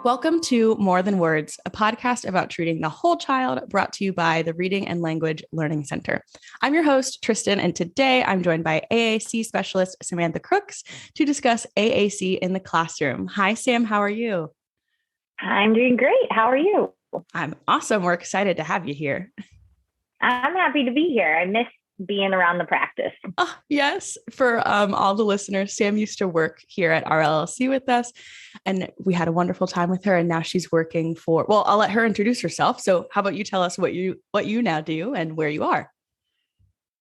Welcome to More Than Words, a podcast about treating the whole child, brought to you by the Reading and Language Learning Center. I'm your host, Tristan, and today I'm joined by AAC specialist Samantha Crooks to discuss AAC in the classroom. Hi, Sam. How are you? I'm doing great. How are you? I'm awesome. We're excited to have you here. I'm happy to be here. I miss being around the practice. Oh, yes. For all the listeners, Sam used to work here at our LLC with us, and we had a wonderful time with her. And now she's working for, well, I'll let her introduce herself. So how about you tell us what you now do and where you are?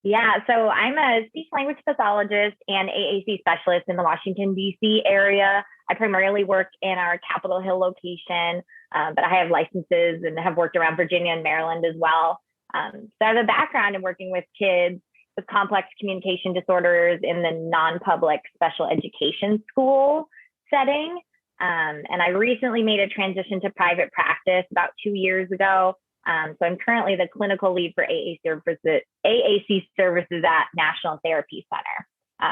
Yeah, so I'm a speech language pathologist and AAC specialist in the Washington, D.C. area. I primarily work in our Capitol Hill location, but I have licenses and have worked around Virginia and Maryland as well. So I have a background in working with kids with complex communication disorders in the non-public special education school setting. And I recently made a transition to private practice about 2 years ago. So I'm currently the clinical lead for AAC Services at National Therapy Center.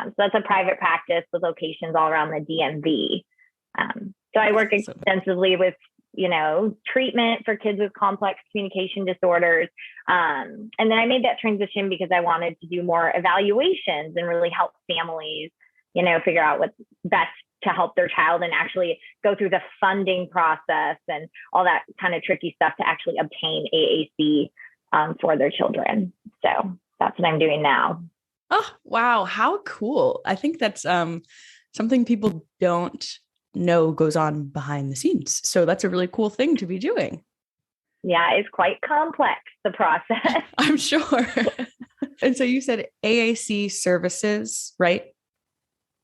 So that's a private practice with locations all around the DMV. So I work extensively with treatment for kids with complex communication disorders. And then I made that transition because I wanted to do more evaluations and really help families, figure out what's best to help their child and actually go through the funding process and all that kind of tricky stuff to actually obtain AAC for their children. So that's what I'm doing now. Oh, wow. How cool. I think that's something people don't know goes on behind the scenes. So that's a really cool thing to be doing. Yeah, it's quite complex, the process. I'm sure. And so you said AAC Services, right?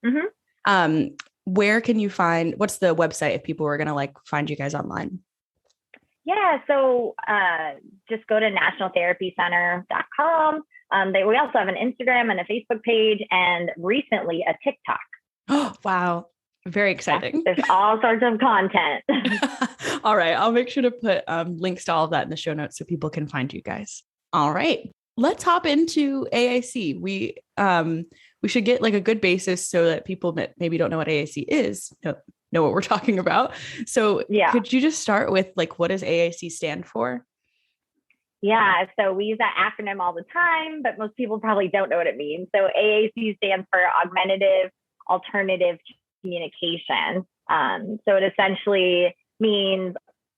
Mm-hmm. Where can you find, what's the website if people were going to find you guys online? Yeah, so just go to nationaltherapycenter.com. We also have an Instagram and a Facebook page and recently a TikTok. Oh, wow. Very exciting. Yeah, there's all sorts of content. All right. I'll make sure to put links to all of that in the show notes so people can find you guys. All right. Let's hop into AAC. We should get a good basis so that people that maybe don't know what AAC is know what we're talking about. So yeah. Could you just start with what does AAC stand for? Yeah, so we use that acronym all the time, but most people probably don't know what it means. So AAC stands for Augmentative Alternative Communication. So it essentially means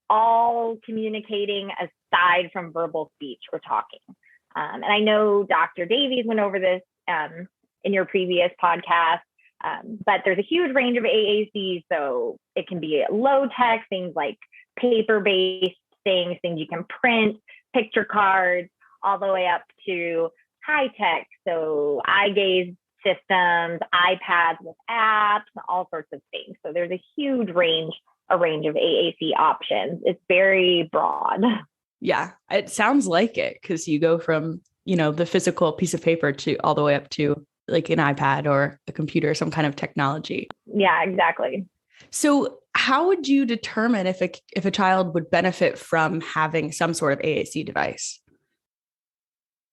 all communicating aside from verbal speech or talking. And I know Dr. Davies went over this in your previous podcast, but there's a huge range of AAC. So it can be low tech, things like paper-based things you can print, picture cards, all the way up to high tech. So eye gaze systems, iPads with apps, all sorts of things. So there's a huge range of AAC options. It's very broad. Yeah, it sounds like it because you go from, the physical piece of paper to all the way up to an iPad or a computer, some kind of technology. Yeah, exactly. So how would you determine if a child would benefit from having some sort of AAC device?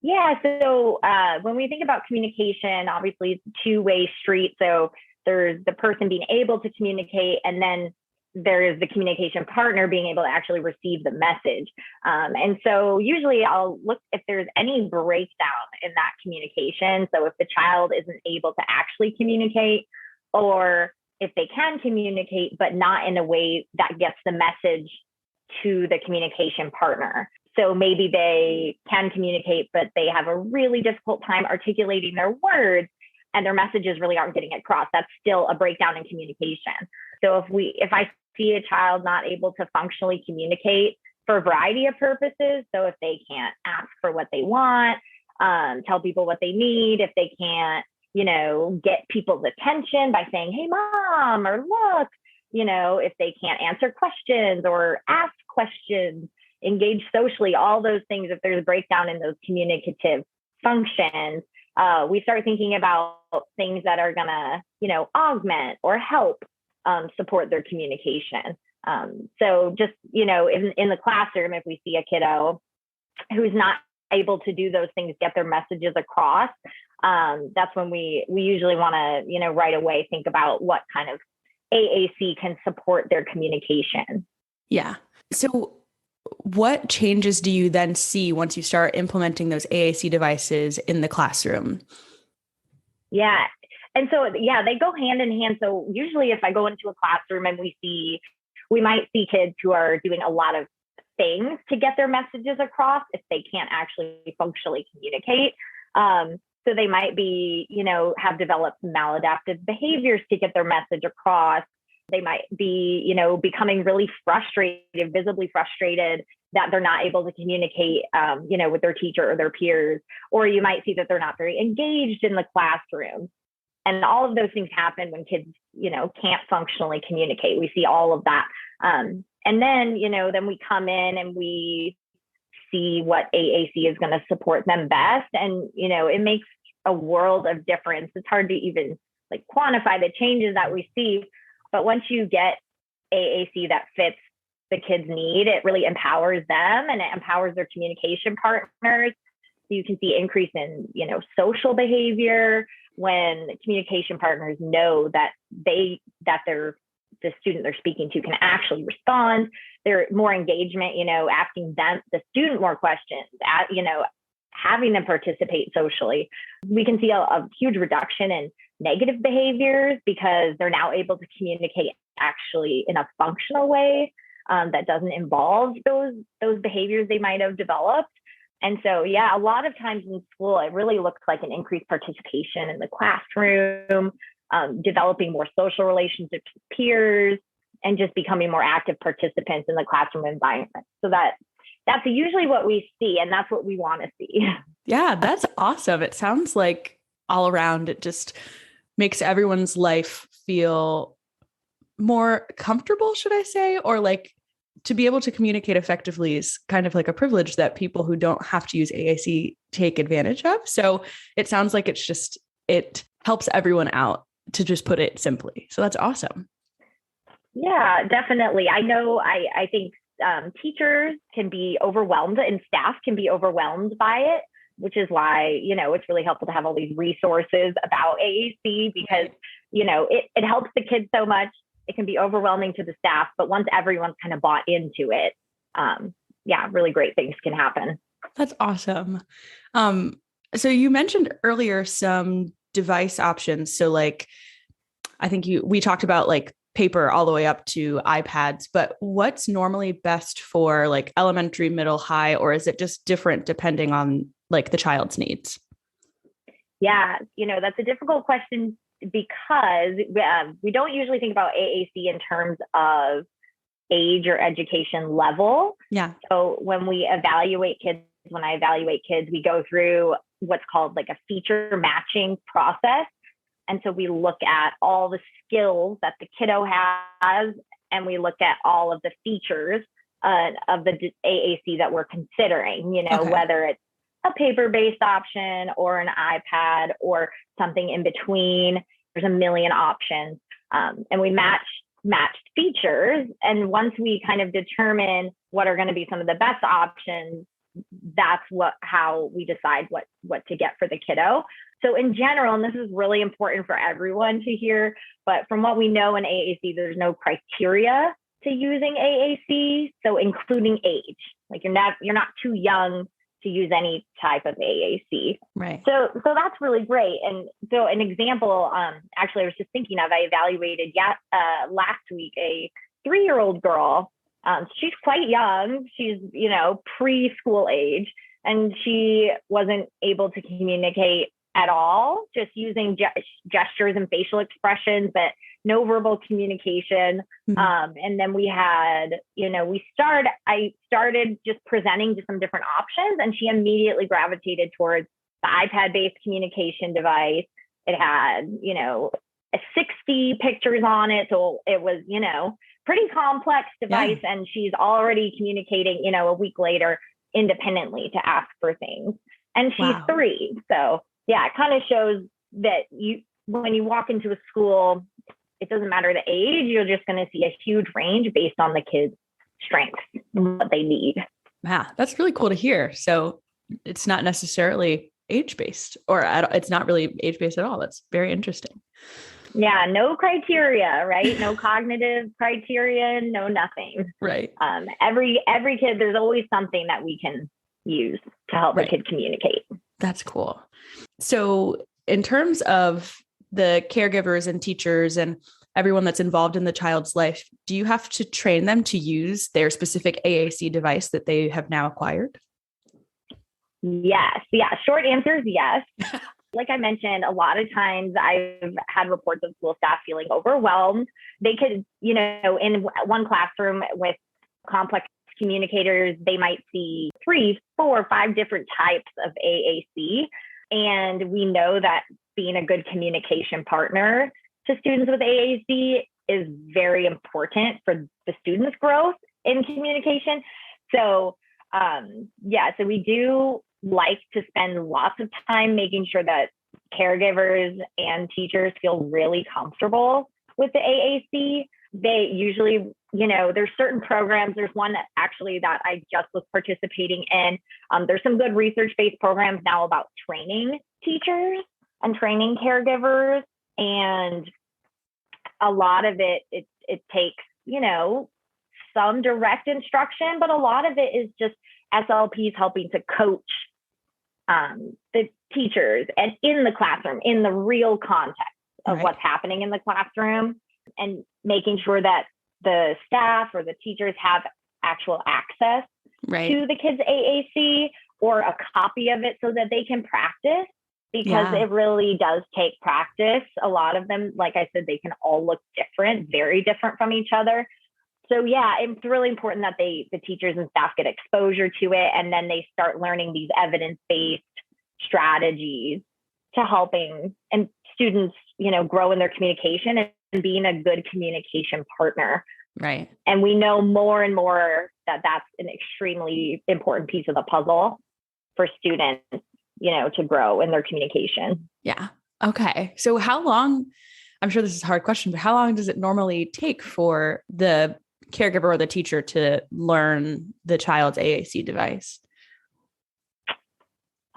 Yeah, so when we think about communication, obviously it's a two-way street. So there's the person being able to communicate, and then there is the communication partner being able to actually receive the message. And so usually I'll look if there's any breakdown in that communication. So if the child isn't able to actually communicate, or if they can communicate, but not in a way that gets the message to the communication partner. So maybe they can communicate, but they have a really difficult time articulating their words and their messages really aren't getting across. That's still a breakdown in communication. So if I see a child not able to functionally communicate for a variety of purposes, so if they can't ask for what they want, tell people what they need, if they can't, get people's attention by saying, hey, mom, or look, if they can't answer questions or ask questions, engage socially, all those things, if there's a breakdown in those communicative functions, we start thinking about things that are gonna, augment or help support their communication. So just, in the classroom, if we see a kiddo who's not able to do those things, get their messages across, that's when we usually want to, right away think about what kind of AAC can support their communication. Yeah. So what changes do you then see once you start implementing those AAC devices in the classroom? Yeah. And so, yeah, they go hand in hand. So usually if I go into a classroom and we might see kids who are doing a lot of things to get their messages across if they can't actually functionally communicate. So they might be, have developed maladaptive behaviors to get their message across. They might be, becoming really frustrated, visibly frustrated that they're not able to communicate, with their teacher or their peers. Or you might see that they're not very engaged in the classroom. And all of those things happen when kids, can't functionally communicate. We see all of that. And then, then we come in and we see what AAC is going to support them best. And, it makes a world of difference. It's hard to even quantify the changes that we see. But once you get AAC that fits the kids' need, it really empowers them and it empowers their communication partners. So you can see increase in, social behavior when communication partners know that the student they're speaking to can actually respond. There's more engagement, asking the student more questions, having them participate socially. We can see a huge reduction in negative behaviors because they're now able to communicate actually in a functional way that doesn't involve those behaviors they might have developed. And so, yeah, a lot of times in school, it really looks like an increased participation in the classroom, developing more social relationships with peers, and just becoming more active participants in the classroom environment. So that's usually what we see, and that's what we want to see. Yeah, that's awesome. It sounds like all around, it just makes everyone's life feel more comfortable, should I say, or to be able to communicate effectively is kind of like a privilege that people who don't have to use AAC take advantage of. So it sounds like it helps everyone out, to just put it simply. So that's awesome. Yeah, definitely. I know, I think teachers can be overwhelmed and staff can be overwhelmed by it, which is why, it's really helpful to have all these resources about AAC because, it helps the kids so much. It can be overwhelming to the staff, but once everyone's kind of bought into it, really great things can happen. That's awesome. So you mentioned earlier some device options. So I think we talked about paper all the way up to iPads, but what's normally best for elementary, middle, high, or is it just different depending on the child's needs? Yeah, that's a difficult question because we don't usually think about AAC in terms of age or education level. Yeah. So when I evaluate kids, we go through what's called a feature matching process. And so we look at all the skills that the kiddo has, and we look at all of the features of the AAC that we're considering, okay. Whether it's a paper-based option or an iPad or something in between. There's a million options. And we matched features. And once we kind of determine what are going to be some of the best options, that's how we decide what to get for the kiddo. So in general, and this is really important for everyone to hear, but from what we know in AAC, there's no criteria to using AAC. So including age, you're not too young to use any type of AAC. Right. So that's really great. And so an example, actually, I was just thinking of, I evaluated last week a 3-year-old girl. She's quite young. She's, preschool age, and she wasn't able to communicate at all, just using gestures and facial expressions, but no verbal communication. Mm-hmm. And then we had, I started just presenting to some different options, and she immediately gravitated towards the iPad-based communication device. It had, 60 pictures on it. So it was, pretty complex device. Yeah. And she's already communicating, a week later independently to ask for things. And she's 3. So yeah, it kind of shows that when you walk into a school, it doesn't matter the age, you're just going to see a huge range based on the kids' strengths and what they need. Yeah, that's really cool to hear. So it's not necessarily age-based, or it's not really age-based at all. That's very interesting. Yeah, no criteria, right? No cognitive criteria, no nothing. Right. Every kid, there's always something that we can use to help a kid communicate. That's cool. So in terms of the caregivers and teachers and everyone that's involved in the child's life, do you have to train them to use their specific AAC device that they have now acquired? Yes. Yeah. Short answer is yes. Like I mentioned, a lot of times I've had reports of school staff feeling overwhelmed. They could, in one classroom with complex communicators, they might see 3, 4, 5 different types of AAC. And we know that being a good communication partner to students with AAC is very important for the students' growth in communication. So, so we do like to spend lots of time making sure that caregivers and teachers feel really comfortable with the AAC. They usually, there's certain programs. There's one that I just was participating in. There's some good research-based programs now about training teachers and training caregivers. And a lot of it takes, some direct instruction, but a lot of it is just SLPs helping to coach the teachers and in the classroom, in the real context of what's happening in the classroom, and making sure that the staff or the teachers have actual access to the kids' AAC or a copy of it so that they can practice, because it really does take practice. A lot of them, like I said, they can all look different, very different from each other. So it's really important that the teachers and staff get exposure to it, and then they start learning these evidence-based strategies to helping and students, grow in their communication and being a good communication partner. Right. And we know more and more that that's an extremely important piece of the puzzle for students, to grow in their communication. Yeah. Okay. So how long, I'm sure this is a hard question, but how long does it normally take for the caregiver or the teacher to learn the child's AAC device?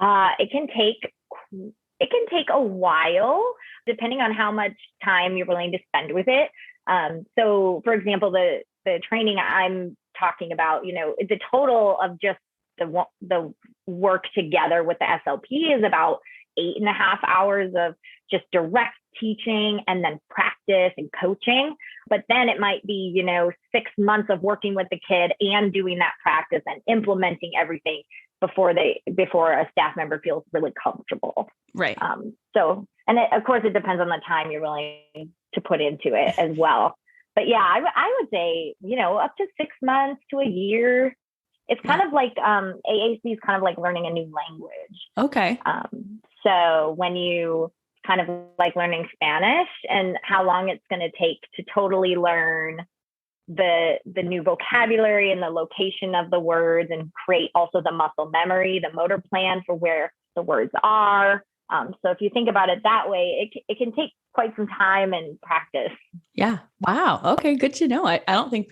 It can take a while, depending on how much time you're willing to spend with it. So, for example, the training I'm talking about, the total of just the work together with the SLP is about 8.5 hours of just direct teaching and then practice and coaching. But then it might be, 6 months of working with the kid and doing that practice and implementing everything before a staff member feels really comfortable. Right. Of course, it depends on the time you're willing to put into it as well. But yeah, I would say, up to 6 months to a year. It's kind of like AAC is kind of like learning a new language. Okay. So when you kind of like learning Spanish, and how long it's going to take to totally learn the new vocabulary and the location of the words, and create also the muscle memory, the motor plan for where the words are. So if you think about it that way, it can take quite some time and practice. Yeah. Wow. Okay. Good to know. I don't think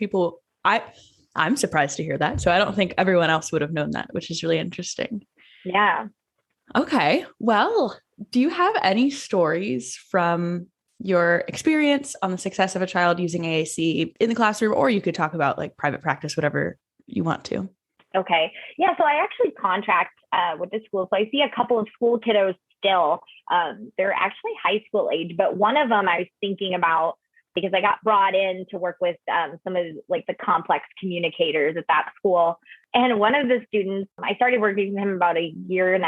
I'm surprised to hear that. So I don't think everyone else would have known that, which is really interesting. Yeah. Okay. Well, do you have any stories from your experience on the success of a child using AAC in the classroom, or you could talk about like private practice, whatever you want to? Okay. Yeah. So I actually contract with the school. So I see a couple of school kiddos still. They're actually high school age, but one of them I was thinking about because I got brought in to work with some of like the complex communicators at that school. And one of the students, I started working with him about 1.5 years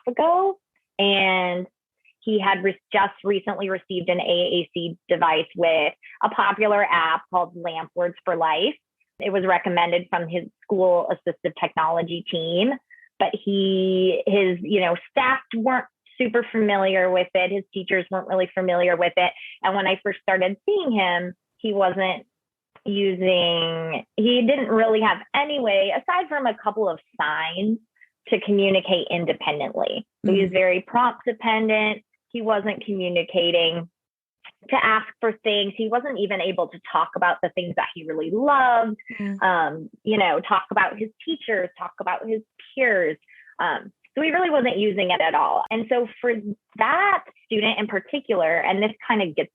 ago. And he had just recently received an AAC device with a popular app called Lamp Words for Life. It was recommended from his school assistive technology team, but his staff weren't super familiar with it. His teachers weren't really familiar with it. And when I first started seeing him, he didn't really have any way, aside from a couple of signs, to communicate independently. So he was very prompt dependent. He wasn't communicating to ask for things. He wasn't even able to talk about the things that he really loved, talk about his teachers, talk about his peers. So he really wasn't using it at all. And so for that student in particular, and this kind of gets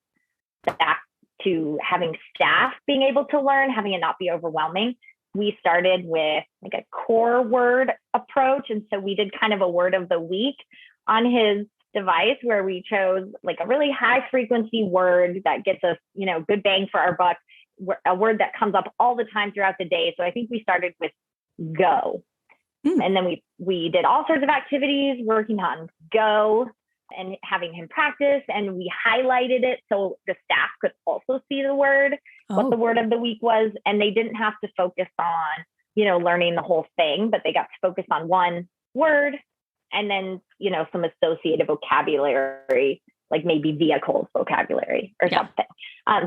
back to having staff being able to learn, having it not be overwhelming, we started with like a core word approach. And so we did kind of a word of the week on his device where we chose like a really high frequency word that gets us, good bang for our buck, a word that comes up all the time throughout the day. So I think we started with go. And then we did all sorts of activities working on go and having him practice, and we highlighted it so the staff could also see the word, what the word of the week was, and they didn't have to focus on, learning the whole thing, but they got to focus on one word and then, some associated vocabulary, like maybe vehicles vocabulary or something.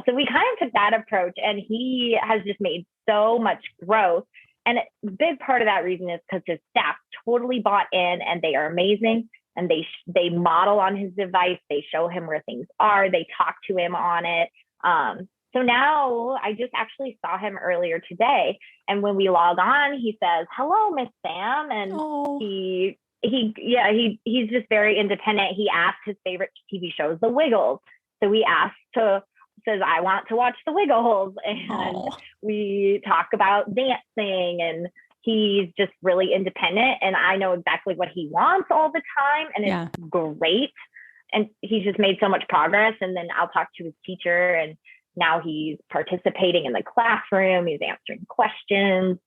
So we kind of took that approach, and he has just made so much growth. And a big part of that reason is because his staff totally bought in, and they are amazing. And they model on his device. They show him where things are. They talk to him on it. So now I just actually saw him earlier today. And when we log on, he says, "Hello, Miss Sam." And he's just very independent. He asked his favorite TV shows, The Wiggles. So we says, "I want to watch The Wiggles." And we talk about dancing, and he's just really independent, and I know exactly what he wants all the time, and it's great. And he's just made so much progress. And then I'll talk to his teacher, and now he's participating in the classroom. He's answering questions.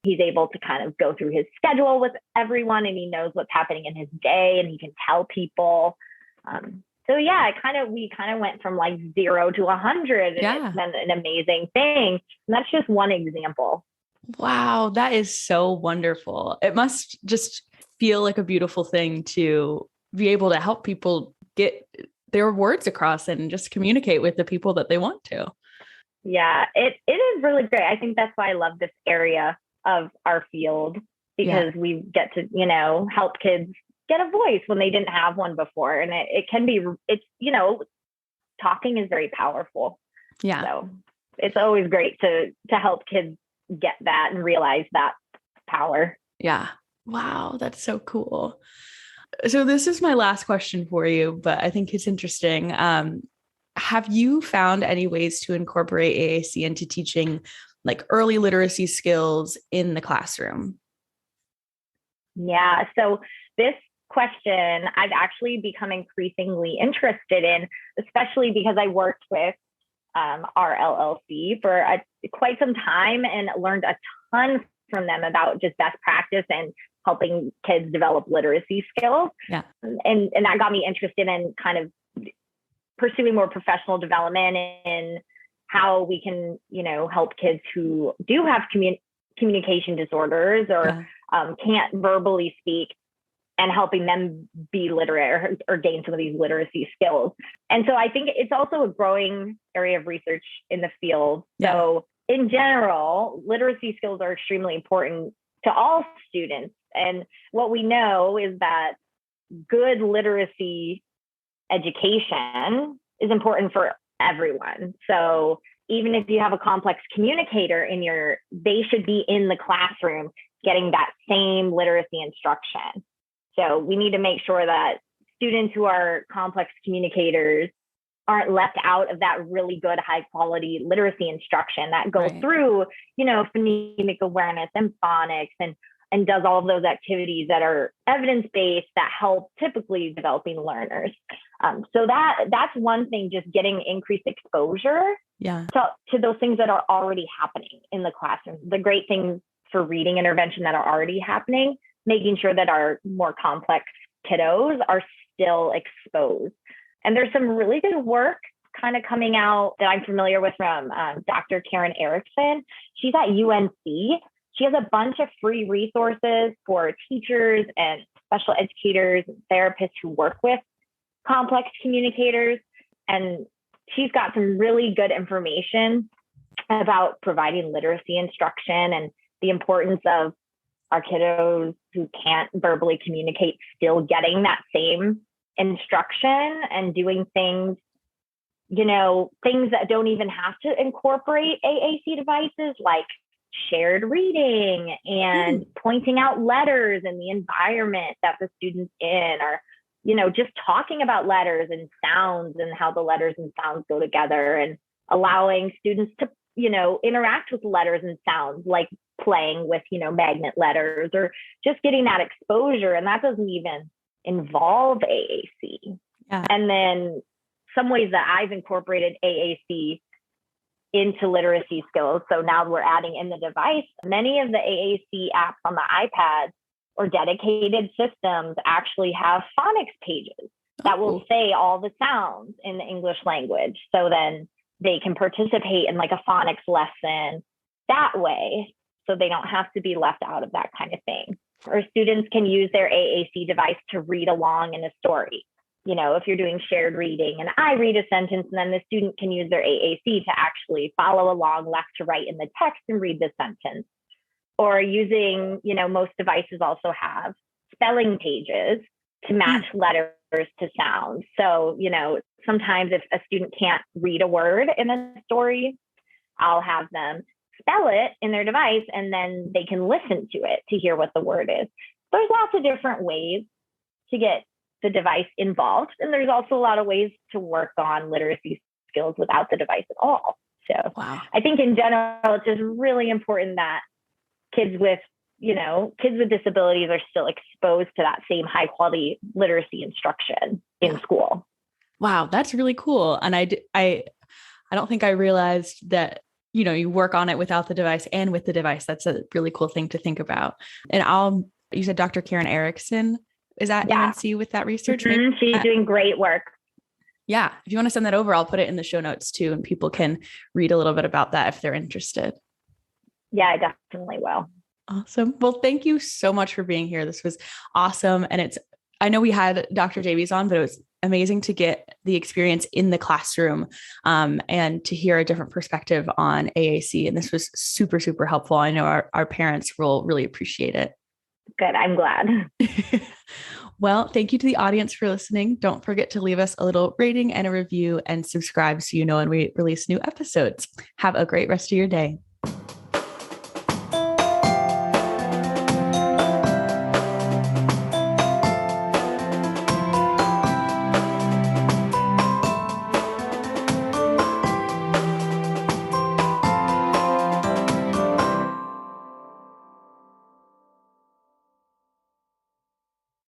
He's able to kind of go through his schedule with everyone, and he knows what's happening in his day, and he can tell people. So yeah, we kind of went from like 0 to 100, and it's been an amazing thing. And that's just one example. Wow, that is so wonderful. It must just feel like a beautiful thing to be able to help people get their words across and just communicate with the people that they want to. Yeah, it is really great. I think that's why I love this area of our field, because we get to, help kids get a voice when they didn't have one before. And talking is very powerful. Yeah. So it's always great to help kids get that and realize that power. Yeah. Wow. That's so cool. So this is my last question for you, but I think it's interesting. Have you found any ways to incorporate AAC into teaching like early literacy skills in the classroom? Yeah. So this question I've actually become increasingly interested in, especially because I worked with our LLC for quite some time and learned a ton from them about just best practice and helping kids develop literacy skills. Yeah. And that got me interested in kind of pursuing more professional development and how we can, help kids who do have communication disorders or can't verbally speak, and helping them be literate or gain some of these literacy skills. And so I think it's also a growing area of research in the field. Yeah. So in general, literacy skills are extremely important to all students. And what we know is that good literacy education is important for everyone. So even if you have a complex communicator they should be in the classroom getting that same literacy instruction. So we need to make sure that students who are complex communicators aren't left out of that really good, high quality literacy instruction that goes through, phonemic awareness and phonics and does all of those activities that are evidence-based that help typically developing learners. So that's one thing, just getting increased exposure to those things that are already happening in the classroom. The great things for reading intervention that are already happening, making sure that our more complex kiddos are still exposed. And there's some really good work kind of coming out that I'm familiar with from Dr. Karen Erickson. She's at UNC. She has a bunch of free resources for teachers and special educators and therapists who work with complex communicators. And she's got some really good information about providing literacy instruction and the importance of our kiddos who can't verbally communicate still getting that same instruction and doing things, things that don't even have to incorporate AAC devices, like shared reading and pointing out letters in the environment that the student's in, or just talking about letters and sounds and how the letters and sounds go together, and allowing students to, interact with letters and sounds, like playing with, magnet letters, or just getting that exposure. And that doesn't even involve AAC. Yeah. And then some ways that I've incorporated AAC into literacy skills. So now we're adding in the device. Many of the AAC apps on the iPad or dedicated systems actually have phonics pages that will say all the sounds in the English language. So then they can participate in like a phonics lesson that way, so they don't have to be left out of that kind of thing. Or students can use their AAC device to read along in a story. If you're doing shared reading and I read a sentence, and then the student can use their AAC to actually follow along left to right in the text and read the sentence. Or using, most devices also have spelling pages to match letters to sound. So, sometimes if a student can't read a word in a story, I'll have them spell it in their device, and then they can listen to it to hear what the word is. There's lots of different ways to get the device involved. And there's also a lot of ways to work on literacy skills without the device at all. So I think in general, it's just really important that kids with disabilities are still exposed to that same high quality literacy instruction in school. Wow, that's really cool. And I don't think I realized that, you work on it without the device and with the device. That's a really cool thing to think about. And you said Dr. Karen Erickson is at UNC with that research. Mm-hmm. She's doing great work. Yeah. If you want to send that over, I'll put it in the show notes too, and people can read a little bit about that if they're interested. Yeah, I definitely will. Awesome. Well, thank you so much for being here. This was awesome. And I know we had Dr. Davies on, but it was amazing to get the experience in the classroom and to hear a different perspective on AAC. And this was super, super helpful. I know our parents will really appreciate it. Good. I'm glad. Well, thank you to the audience for listening. Don't forget to leave us a little rating and a review, and subscribe so you know when we release new episodes. Have a great rest of your day.